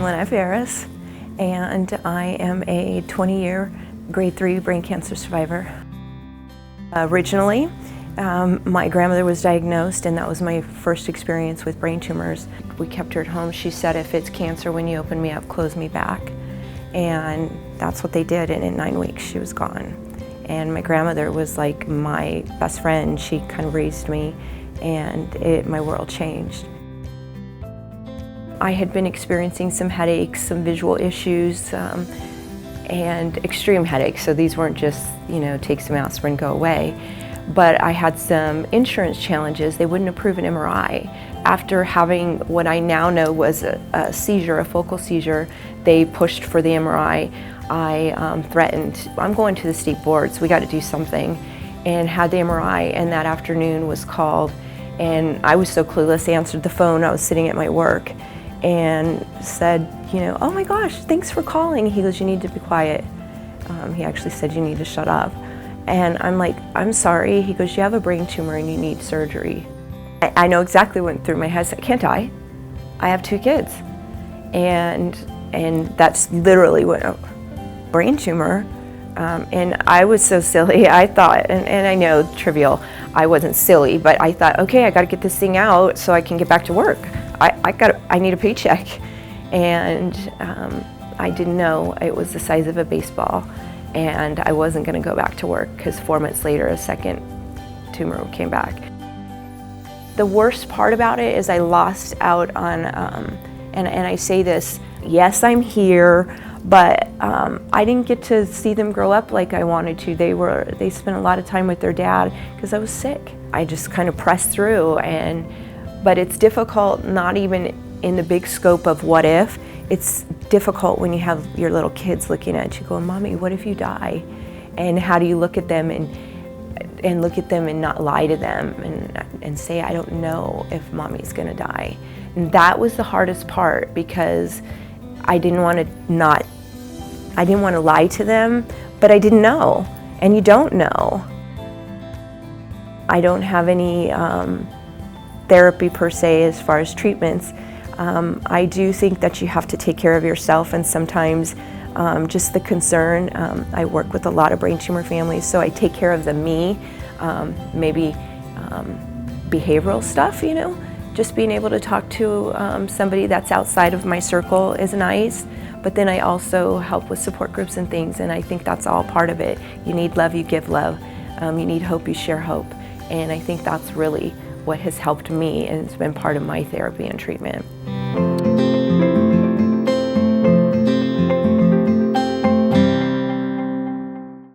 Lanette, and I am a 20-year grade 3 brain cancer survivor. Originally, my grandmother was diagnosed, and that was my first experience with brain tumors. We kept her at home. She said, if it's cancer, when you open me up, close me back. And that's what they did, and in 9 weeks she was gone. And my grandmother was like my best friend. She kind of raised me, and my world changed. I had been experiencing some headaches, some visual issues, and extreme headaches. So these weren't just, take some aspirin, go away. But I had some insurance challenges. They wouldn't approve an MRI. After having what I now know was a seizure, a focal seizure, they pushed for the MRI. I threatened, I'm going to the state boards, we got to do something, and had the MRI, and that afternoon was called, and I was so clueless, answered the phone. I was sitting at my work and said, oh my gosh, thanks for calling. He goes, you need to be quiet. He actually said, you need to shut up. And I'm like, I'm sorry. He goes, you have a brain tumor and you need surgery. I know exactly what went through my head. I said, can't I? I have 2 kids. And that's literally what, brain tumor. And I was so silly. I thought, and I know, trivial, I wasn't silly, but I thought, okay, I got to get this thing out so I can get back to work. I need a paycheck. And I didn't know it was the size of a baseball, and I wasn't going to go back to work because 4 months later a second tumor came back. The worst part about it is I lost out on, and I say this, yes, I'm here, but I didn't get to see them grow up like I wanted to. They spent a lot of time with their dad because I was sick. I just kind of pressed through, but it's difficult, not even in the big scope of what if. It's difficult when you have your little kids looking at you going, Mommy, what if you die? And how do you look at them and look at them and not lie to them and say, I don't know if Mommy's gonna die. And that was the hardest part, because I didn't want to lie to them, but I didn't know, and you don't know. I don't have any therapy per se as far as treatments. I do think that you have to take care of yourself, and sometimes just the concern. I work with a lot of brain tumor families, so I take care of me, maybe behavioral stuff, just being able to talk to somebody that's outside of my circle is nice, but then I also help with support groups and things, and I think that's all part of it. You need love, you give love. You need hope, you share hope, and I think that's really what has helped me, and it's been part of my therapy and treatment.